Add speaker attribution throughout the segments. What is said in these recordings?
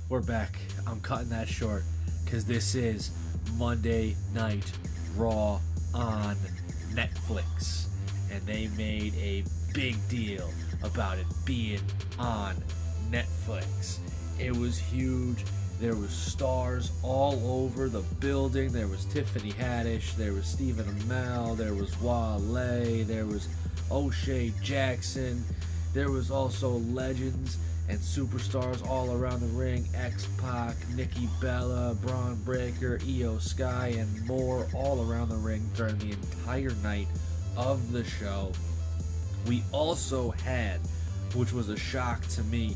Speaker 1: We're back. I'm cutting that short because this is Monday Night Raw on Netflix. And they made a big deal about it being on Netflix. It was huge. There was stars all over the building. There was Tiffany Haddish. There was Stephen Amell. There was Wale. There was O'Shea Jackson. There was also legends and superstars all around the ring. X-Pac, Nikki Bella, Braun Breaker, Io Sky, and more all around the ring during the entire night of the show. We also had, which was a shock to me,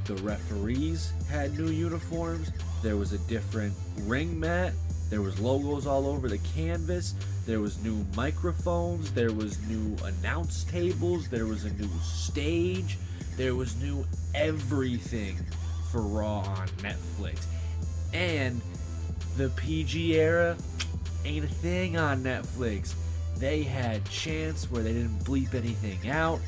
Speaker 1: the referees had new uniforms. There was a different ring mat. There was logos all over the canvas. There was new microphones. There was new announce tables. There was a new stage. There was new everything for Raw on Netflix. And the PG era ain't a thing on Netflix. They had chants where they didn't bleep anything out.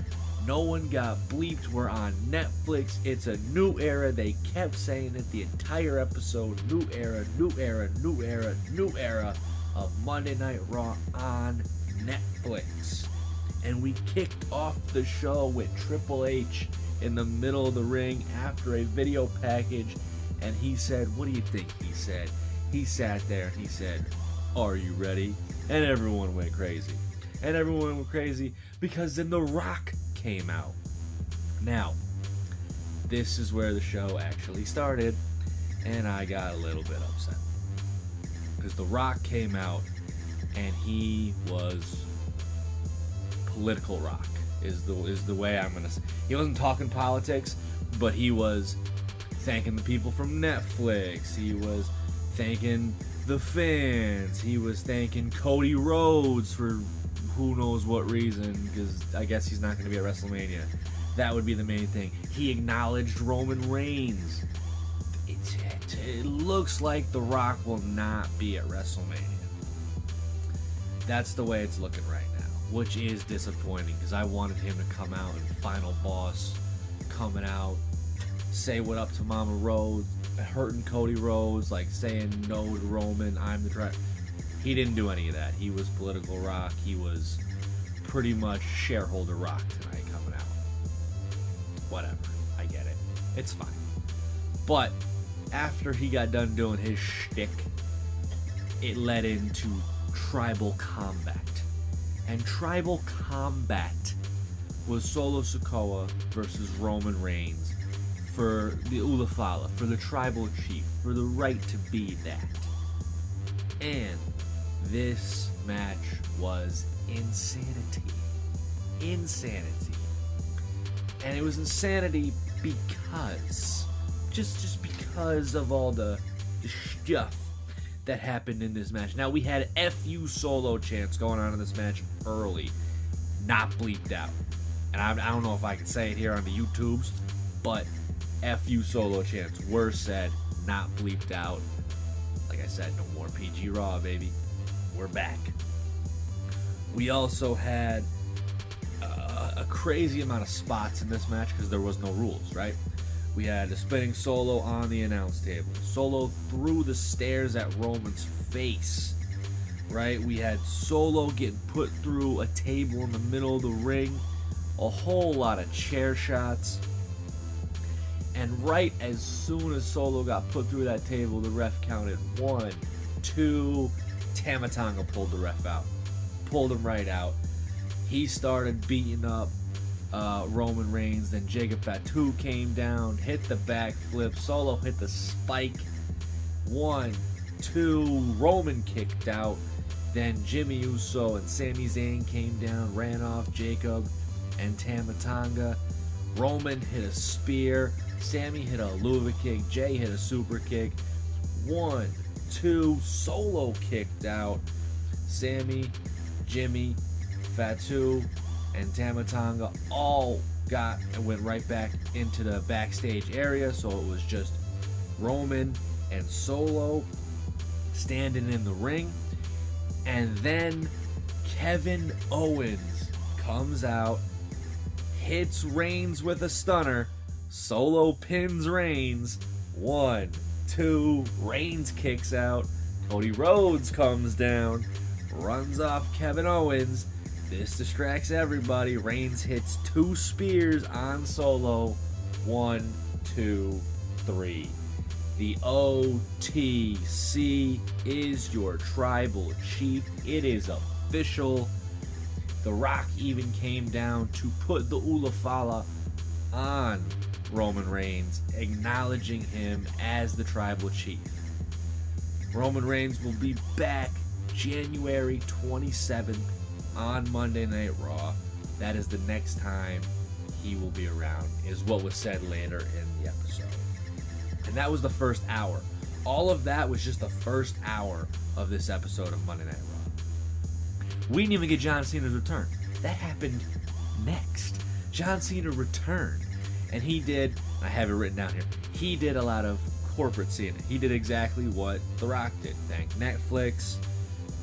Speaker 1: No one got bleeped. We're on Netflix. It's a new era. They kept saying it the entire episode. New era, new era, new era, new era of Monday Night Raw on Netflix. And we kicked off the show with Triple H in the middle of the ring after a video package. And he said, what do you think he said? He sat there and he said, "Are you ready?" And everyone went crazy. And everyone went crazy because then The Rock came out. Now, this is where the show actually started, and I got a little bit upset because The Rock came out and he was political rock is the way I'm gonna say. He wasn't talking politics, but he was thanking the people from Netflix. He was thanking the fans. He was thanking Cody Rhodes for who knows what reason, because I guess he's not going to be at WrestleMania. That would be the main thing. He acknowledged Roman Reigns. It looks like The Rock will not be at WrestleMania. That's the way it's looking right now, which is disappointing because I wanted him to come out and Final Boss coming out, say what up to Mama Rhodes, hurting Cody Rhodes, like saying no to Roman, I'm the driver. He didn't do any of that. He was political rock. He was pretty much shareholder rock tonight coming out. Whatever. I get it. It's fine. But after he got done doing his shtick, it led into Tribal Combat. And Tribal Combat was Solo Sikoa versus Roman Reigns for the Ulafala, for the Tribal Chief, for the right to be that. And this match was insanity. Insanity. And it was insanity because, just because of all the stuff that happened in this match. Now, we had FU Solo chants going on in this match early, not bleeped out. And I don't know if I can say it here on the YouTubes, but FU Solo chants were said, not bleeped out. Like I said, no more PG Raw, baby. We're back. We also had a crazy amount of spots in this match because there was no rules, right? We had a spinning Solo on the announce table. Solo threw the stairs at Roman's face, right? We had Solo getting put through a table in the middle of the ring. A whole lot of chair shots. And right as soon as Solo got put through that table, the ref counted 1, 2. Tama Tonga pulled the ref out. Pulled him right out. He started beating up Roman Reigns. Then Jacob Fatu came down, hit the backflip. Solo hit the spike. 1, 2. Roman kicked out. Then Jimmy Uso and Sami Zayn came down, ran off Jacob and Tama Tonga. Roman hit a spear. Sammy hit a Luva kick. Jay hit a super kick. 1, 2. Solo kicked out. Sammy, Jimmy, Fatu, and Tama Tonga all got and went right back into the backstage area. So it was just Roman and Solo standing in the ring. And then Kevin Owens comes out, hits Reigns with a stunner. Solo pins Reigns. 1, 2, Reigns kicks out. Cody Rhodes comes down, runs off Kevin Owens. This distracts everybody. Reigns hits 2 spears on Solo. 1, 2, 3. The OTC is your tribal chief. It is official. The Rock even came down to put the Ulafala on Roman Reigns, acknowledging him as the tribal chief. Roman Reigns will be back January 27th on Monday Night Raw. That is the next time he will be around, is what was said later in the episode. And that was the first hour. All of that was just the first hour of this episode of Monday Night Raw. We didn't even get John Cena's return. That happened next. John Cena returned. And he did, I have it written down here, he did a lot of corporate Cena. He did exactly what The Rock did. Thanked Netflix,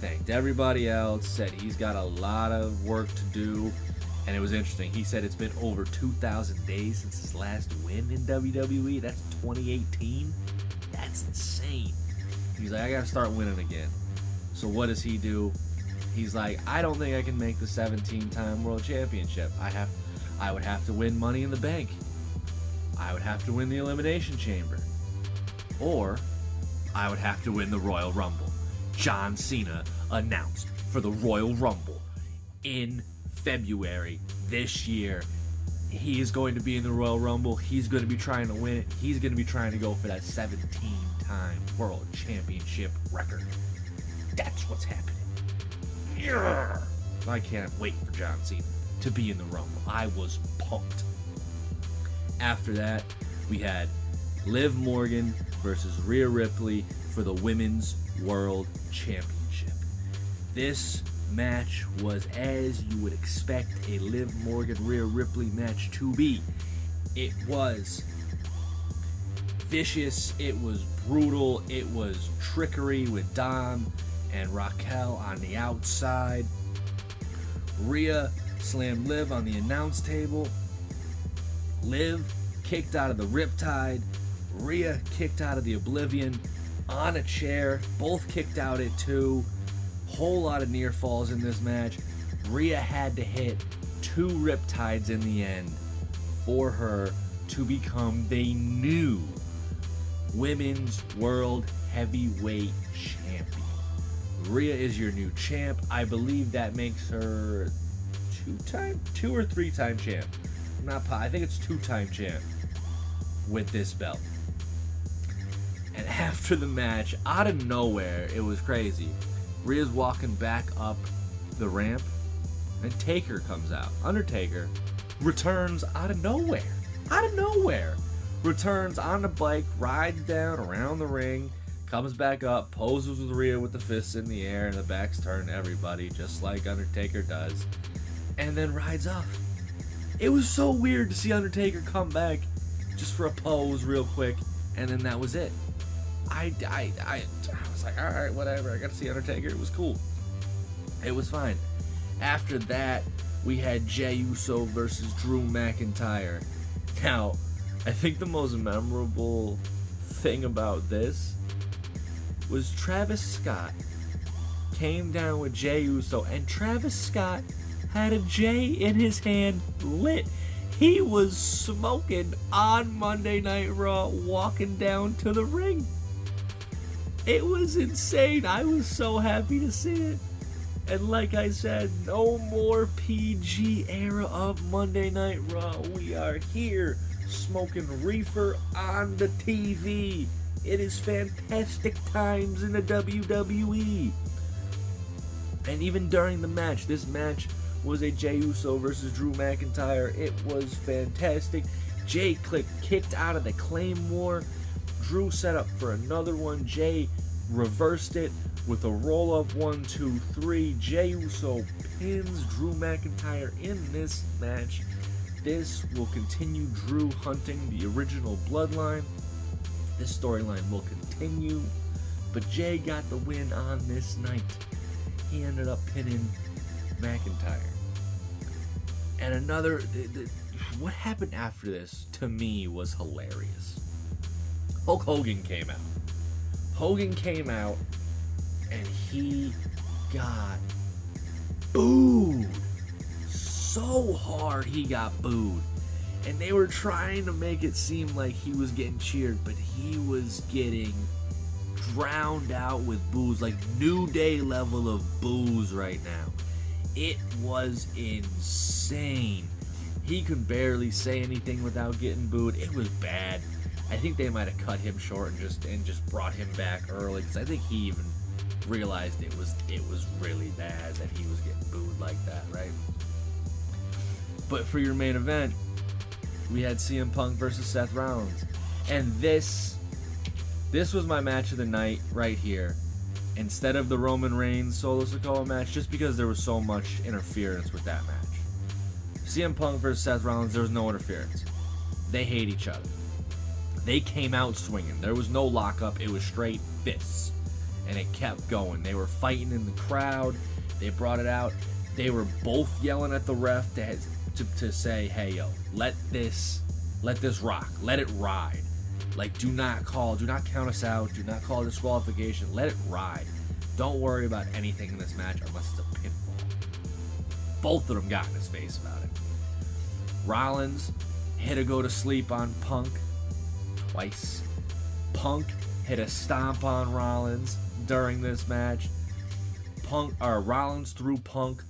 Speaker 1: thanked everybody else, said he's got a lot of work to do. And it was interesting. He said it's been over 2,000 days since his last win in WWE. That's 2018. That's insane. He's like, I got to start winning again. So what does he do? He's like, I don't think I can make the 17-time World Championship. I would have to win Money in the Bank. I would have to win the Elimination Chamber. Or I would have to win the Royal Rumble. John Cena announced for the Royal Rumble in February this year. He is going to be in the Royal Rumble. He's going to be trying to win it. He's going to be trying to go for that 17-time World Championship record. That's what's happening. Yeah. I can't wait for John Cena to be in the Rumble. I was pumped. After that, we had Liv Morgan versus Rhea Ripley for the Women's World Championship. This match was as you would expect a Liv Morgan-Rhea Ripley match to be. It was vicious, it was brutal, it was trickery with Dom and Raquel on the outside. Rhea slammed Liv on the announce table. Liv kicked out of the Riptide. Rhea kicked out of the Oblivion on a chair. Both kicked out at 2. Whole lot of near falls in this match. Rhea had to hit 2 Riptides in the end for her to become the new Women's World Heavyweight Champion. Rhea is your new champ. I believe that makes her 2 or 3-time champ. I think it's 2-time champ with this belt. And after the match, out of nowhere, it was crazy. Rhea's walking back up the ramp, and Taker comes out. Undertaker returns out of nowhere. Out of nowhere. Returns on the bike, rides down around the ring, comes back up, poses with Rhea with the fists in the air, and the back's turned to everybody, just like Undertaker does, and then rides off. It was so weird to see Undertaker come back just for a pose real quick, and then that was it. I was like, alright, whatever, I got to see Undertaker. It was cool. It was fine. After that, we had Jey Uso versus Drew McIntyre. Now, I think the most memorable thing about this was Travis Scott came down with Jey Uso, and Travis Scott had a J in his hand lit. He was smoking on Monday Night Raw, walking down to the ring. It was insane. I was so happy to see it. And like I said, no more PG era of Monday Night Raw. We are here smoking reefer on the TV. It is fantastic times in the WWE. And even during the match, this match was a Jey Uso versus Drew McIntyre. It was fantastic. Jey kicked out of the Claymore. Drew set up for another one. Jey reversed it with a roll-up 1, 2, 3. Jey Uso pins Drew McIntyre in this match. This will continue Drew hunting the original bloodline. This storyline will continue. But Jey got the win on this night. He ended up pinning McIntyre. And what happened after this, to me, was hilarious. Hulk Hogan came out. Hogan came out, and he got booed. So hard he got booed. And they were trying to make it seem like he was getting cheered, but he was getting drowned out with boos, like New Day level of boos right now. It was insane. He could barely say anything without getting booed. It was bad. I think they might have cut him short and just brought him back early, because I think he even realized it was really bad that he was getting booed like that, right? But for your main event, we had CM Punk versus Seth Rollins, and this was my match of the night right here, instead of the Roman Reigns Solo Sikoa match, just because there was so much interference with that match. CM Punk versus Seth Rollins, there was no interference. They hate each other. They came out swinging. There was no lockup. It was straight fists. And it kept going. They were fighting in the crowd. They brought it out. They were both yelling at the ref to say, hey, yo, let this rock. Let it ride. Like, do not count us out. Do not call disqualification. Let it ride. Don't worry about anything in this match unless it's a pinfall. Both of them got in his face about it. Rollins hit a go to sleep on Punk twice. Punk hit a stomp on Rollins during this match. Rollins threw Punk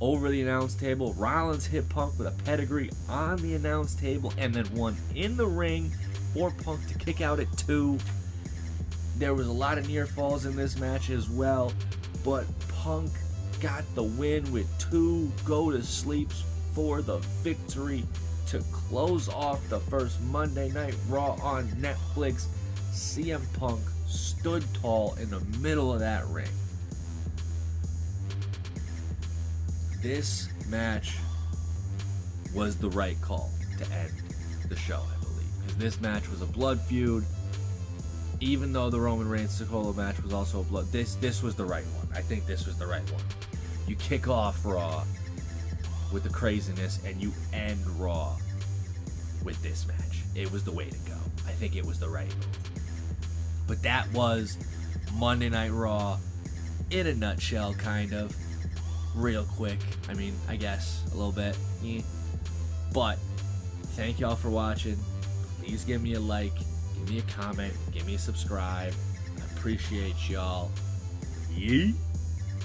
Speaker 1: over the announce table. Rollins hit Punk with a pedigree on the announce table and then one in the ring for Punk to kick out at 2. There was a lot of near falls in this match as well, but Punk got the win with 2 go to sleeps for the victory to close off the first Monday Night Raw on Netflix. CM Punk stood tall in the middle of that ring. This match was the right call to end the show, I believe, because this match was a blood feud. Even though the Roman Reigns Sikoa match was also a blood, this was the right one. I think this was the right one. You kick off Raw with the craziness, and you end Raw with this match. It was the way to go. I think it was the right move. But that was Monday Night Raw in a nutshell, kind of. Real quick. I mean, I guess a little bit. But thank y'all for watching. Please give me a like, give me a comment, give me a subscribe. I appreciate y'all. Yeet.